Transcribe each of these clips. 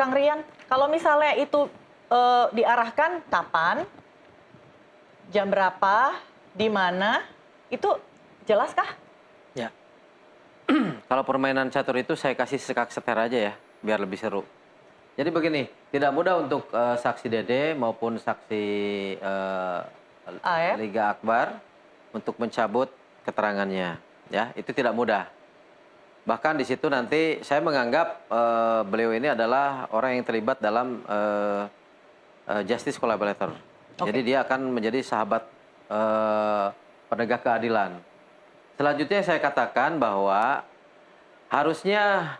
Kang Rian, kalau misalnya itu diarahkan kapan, jam berapa, di mana, itu jelas kah? Ya, kalau permainan catur itu saya kasih sekak-seter aja ya, biar lebih seru. Jadi begini, tidak mudah untuk saksi Dede maupun saksi eh, AF? Liga Akbar untuk mencabut keterangannya. Ya, itu tidak mudah. Bahkan di situ nanti saya menganggap beliau ini adalah orang yang terlibat dalam justice collaborator. Jadi Oke. dia akan menjadi sahabat eh, penegak keadilan. Selanjutnya saya katakan bahwa harusnya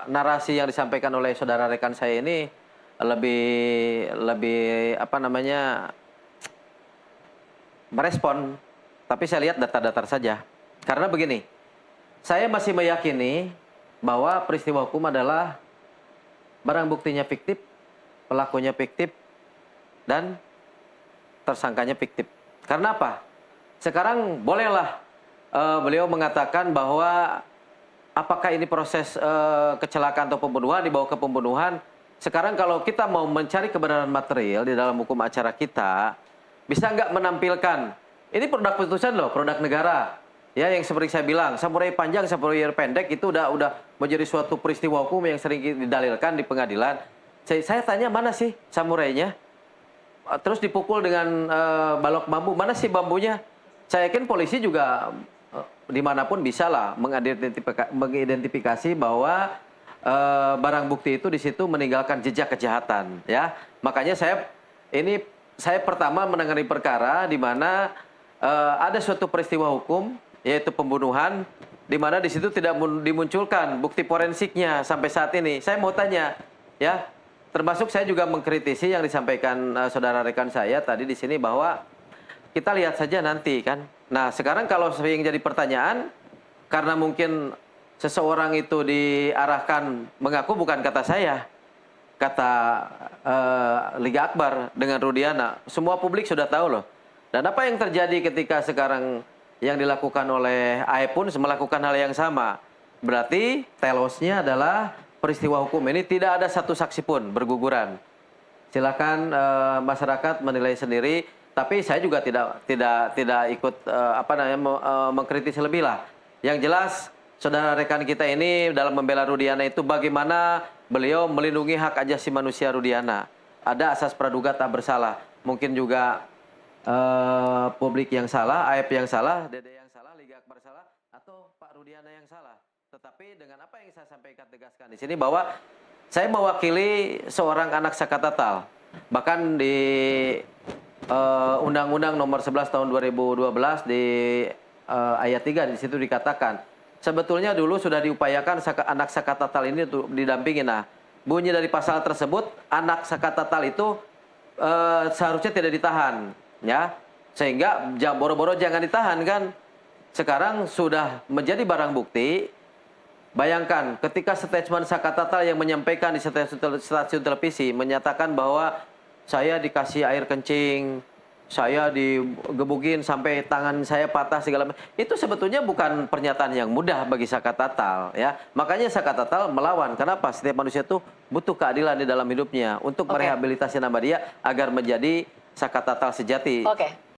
narasi yang disampaikan oleh saudara rekan saya ini lebih lebih apa namanya merespon. Tapi saya lihat data-data saja. Karena begini, saya masih meyakini bahwa peristiwa hukum adalah barang buktinya fiktif, pelakunya fiktif, dan tersangkanya fiktif. Karena apa? Sekarang bolehlah beliau mengatakan bahwa apakah ini proses kecelakaan atau pembunuhan, dibawa ke pembunuhan. Sekarang kalau kita mau mencari kebenaran material di dalam hukum acara kita, bisa nggak menampilkan, ini produk putusan loh, produk negara. Ya, yang seperti saya bilang, samurai panjang, samurai pendek itu udah menjadi suatu peristiwa hukum yang sering didalilkan di pengadilan. Saya tanya, mana sih samurainya? Terus dipukul dengan balok bambu, mana sih bambunya? Saya yakin polisi juga dimanapun bisa lah mengidentifikasi bahwa barang bukti itu di situ meninggalkan jejak kejahatan. Ya, makanya saya pertama menangani perkara di mana ada suatu peristiwa hukum yaitu pembunuhan, di mana di situ tidak dimunculkan bukti forensiknya sampai saat ini. Saya mau tanya, ya, termasuk saya juga mengkritisi yang disampaikan saudara rekan saya tadi di sini bahwa kita lihat saja nanti kan. Nah, sekarang kalau sering jadi pertanyaan, karena mungkin seseorang itu diarahkan mengaku bukan kata saya, kata Liga Akbar dengan Rudiana, semua publik sudah tahu loh. Dan apa yang terjadi ketika sekarang yang dilakukan oleh AE pun melakukan hal yang sama. Berarti telosnya adalah peristiwa hukum ini tidak ada satu saksi pun berguguran. Silakan masyarakat menilai sendiri. Tapi saya juga tidak ikut mengkritisi lebih lah. Yang jelas saudara rekan kita ini dalam membela Rudiana itu bagaimana beliau melindungi hak asasi manusia Rudiana. Ada asas praduga tak bersalah. Mungkin juga publik yang salah, AF yang salah, Dede yang salah, Liga Akbar salah, atau Pak Rudiana yang salah. Tetapi dengan apa yang saya sampaikan tegaskan di sini bahwa saya mewakili seorang anak Sakatatal. Bahkan di Undang-Undang Nomor 11 Tahun 2012 di ayat 3 di situ dikatakan sebetulnya dulu sudah diupayakan anak Sakatatal ini untuk didampingi. Nah, bunyi dari pasal tersebut anak Sakatatal itu seharusnya tidak ditahan. Ya, sehingga boro-boro jangan ditahan kan. Sekarang sudah menjadi barang bukti. Bayangkan ketika statement Sakatatal yang menyampaikan di stasiun televisi menyatakan bahwa saya dikasih air kencing, saya digebukin sampai tangan saya patah segala macam. Itu sebetulnya bukan pernyataan yang mudah bagi Sakatatal ya. Makanya Sakatatal melawan. Kenapa? Setiap manusia itu butuh keadilan di dalam hidupnya untuk merehabilitasi nama dia agar menjadi Sakatatal sejati. Oke.